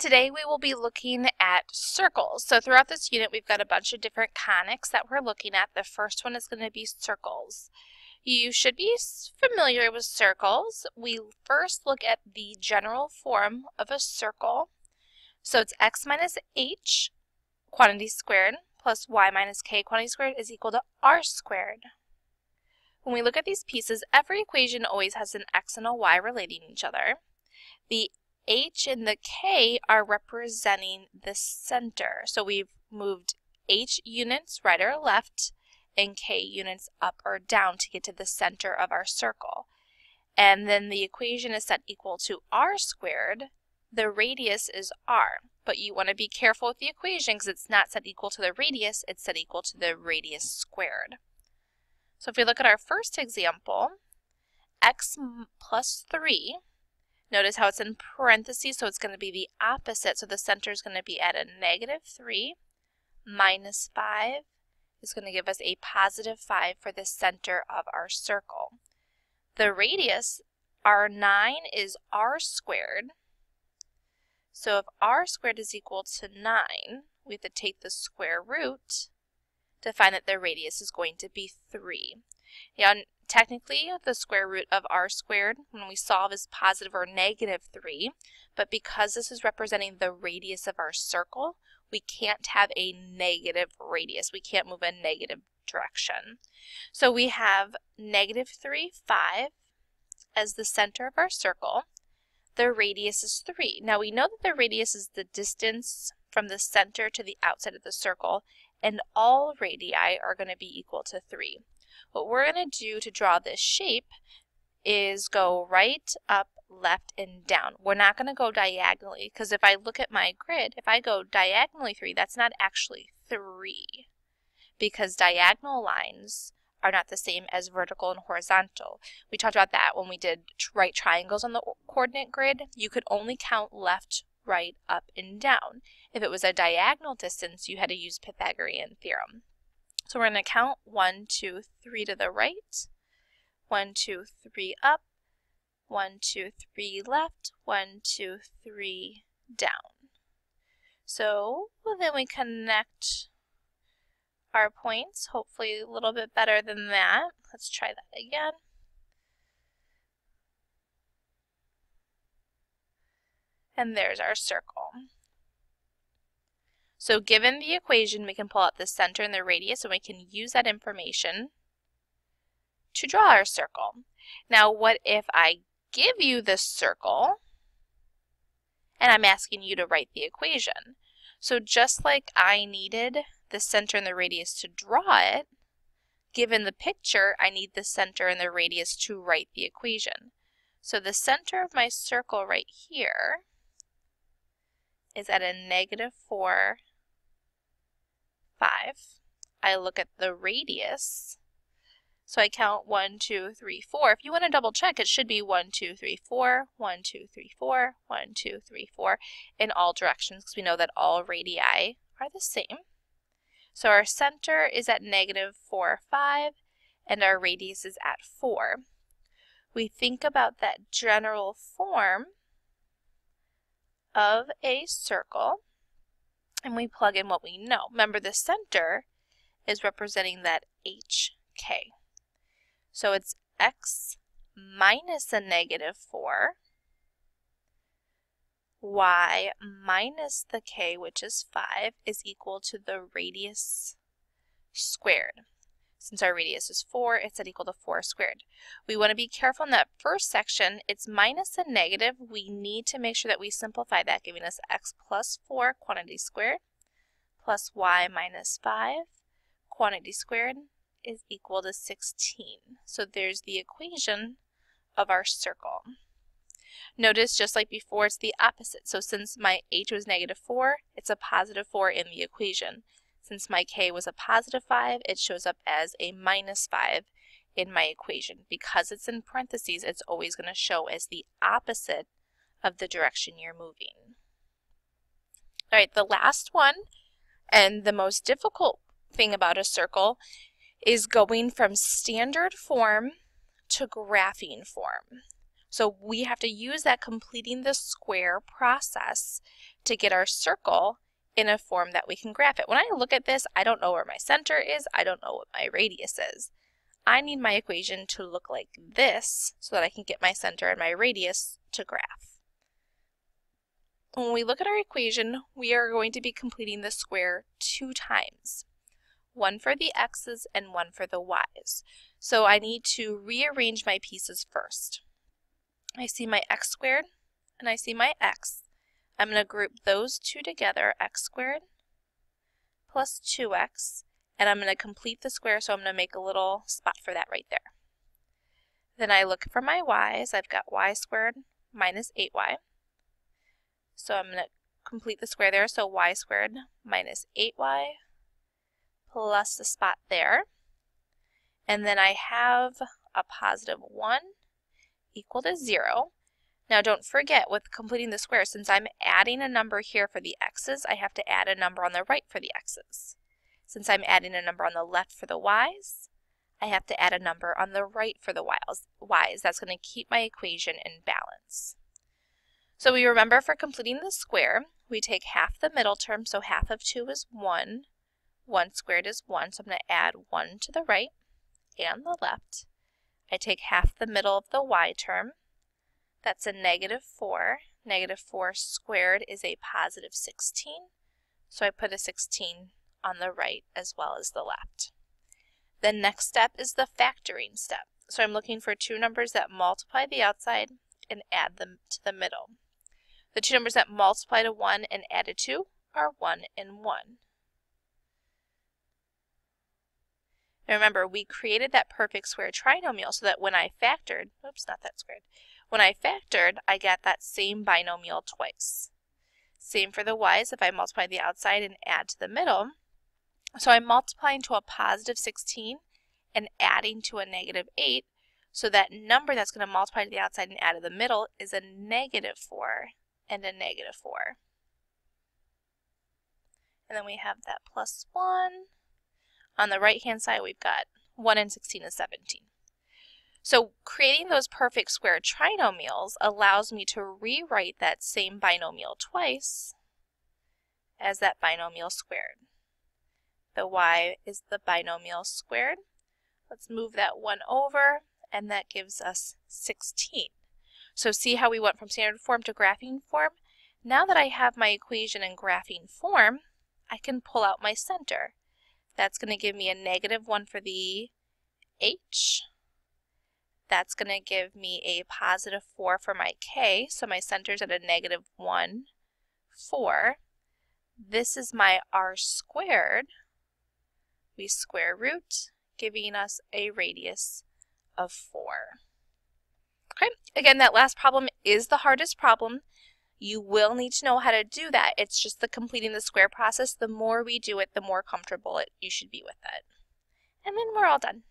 Today we will be looking at circles. So throughout this unit we've got a bunch of different conics that we're looking at. The first one is going to be circles. You should be familiar with circles. We first look at the general form of a circle. So it's x minus h quantity squared plus y minus k quantity squared is equal to r squared. When we look at these pieces, every equation always has an x and a y relating each other. The h and the k are representing the center. So we've moved h units right or left and k units up or down to get to the center of our circle. And then the equation is set equal to r squared. The radius is r. But you want to be careful with the equation because it's not set equal to the radius, it's set equal to the radius squared. So if we look at our first example, x plus 3, notice how it's in parentheses, so it's going to be the opposite. So the center is going to be at a negative 3 minus 5 is going to give us a positive 5 for the center of our circle. The radius, r9, is r squared. So if r squared is equal to 9, we have to take the square root to find that the radius is going to be 3. Now, technically, the square root of r squared, when we solve, is positive or negative 3, but because this is representing the radius of our circle, we can't have a negative radius. We can't move in negative direction. So we have negative 3, 5 as the center of our circle. The radius is 3. Now we know that the radius is the distance from the center to the outside of the circle, and all radii are going to be equal to 3. What we're going to do to draw this shape is go right, up, left, and down. We're not going to go diagonally, because if I look at my grid, if I go diagonally 3, that's not actually 3, because diagonal lines are not the same as vertical and horizontal. We talked about that when we did right triangles on the coordinate grid. You could only count left, right, up, and down. If it was a diagonal distance, you had to use Pythagorean theorem. So we're going to count 1, 2, 3 to the right, 1, 2, 3 up, 1, 2, 3 left, 1, 2, 3 down. So then we connect our points, hopefully a little bit better than that. Let's try that again. And there's our circle. So given the equation, we can pull out the center and the radius, and we can use that information to draw our circle. Now, what if I give you this circle, and I'm asking you to write the equation? So just like I needed the center and the radius to draw it, given the picture, I need the center and the radius to write the equation. So the center of my circle right here is at a negative 4, 5. I look at the radius, so I count 1, 2, 3, 4. If you want to double check, it should be 1, 2, 3, 4, 1, 2, 3, 4, 1, 2, 3, 4 in all directions, because we know that all radii are the same. So our center is at negative 4, 5, and our radius is at 4. We think about that general form of a circle, and we plug in what we know. Remember, the center is representing that HK. So it's x minus a negative 4, y minus the k, which is 5, is equal to the radius squared. Since our radius is 4, it's at equal to 4 squared. We want to be careful in that first section. It's minus a negative. We need to make sure that we simplify that, giving us x plus 4 quantity squared plus y minus 5 quantity squared is equal to 16. So there's the equation of our circle. Notice, just like before, it's the opposite. So since my h was negative 4, it's a positive 4 in the equation. Since my k was a positive 5, it shows up as a minus 5 in my equation. Because it's in parentheses, it's always going to show as the opposite of the direction you're moving. All right, the last one, and the most difficult thing about a circle, is going from standard form to graphing form. So we have to use that completing the square process to get our circle in a form that we can graph it. When I look at this, I don't know where my center is. I don't know what my radius is. I need my equation to look like this so that I can get my center and my radius to graph. When we look at our equation, we are going to be completing the square 2 times. One for the x's and one for the y's. So I need to rearrange my pieces first. I see my x squared and I see my x. I'm going to group those two together, x squared plus 2x, and I'm going to complete the square, so I'm going to make a little spot for that right there. Then I look for my y's. I've got y squared minus 8y. So I'm going to complete the square there, so y squared minus 8y plus the spot there. And then I have a positive 1 equal to 0. Now don't forget, with completing the square, since I'm adding a number here for the x's, I have to add a number on the right for the x's. Since I'm adding a number on the left for the y's, I have to add a number on the right for the y's. That's going to keep my equation in balance. So we remember, for completing the square, we take half the middle term, so half of 2 is 1. 1 squared is 1, so I'm going to add 1 to the right and the left. I take half the middle of the y term. That's a negative 4. Negative 4 squared is a positive 16. So I put a 16 on the right as well as the left. The next step is the factoring step. So I'm looking for two numbers that multiply the outside and add them to the middle. The two numbers that multiply to 1 and add to 2 are 1 and 1. Now remember, we created that perfect square trinomial so that when I factored, oops, not that squared. When I factored, I got that same binomial twice. Same for the y's if I multiply the outside and add to the middle. So I'm multiplying to a positive 16 and adding to a negative 8. So that number that's going to multiply to the outside and add to the middle is a negative 4 and a negative 4. And then we have that plus 1. On the right-hand side, we've got 1 and 16 is 17. So creating those perfect square trinomials allows me to rewrite that same binomial twice as that binomial squared. The y is the binomial squared. Let's move that 1 over, and that gives us 16. So see how we went from standard form to graphing form? Now that I have my equation in graphing form, I can pull out my center. That's going to give me a negative 1 for the h. That's going to give me a positive 4 for my k, so my center's at a negative 1, 4. This is my r squared. We square root, giving us a radius of 4. Okay, again, that last problem is the hardest problem. You will need to know how to do that. It's just the completing the square process. The more we do it, the more comfortable you should be with it. And then we're all done.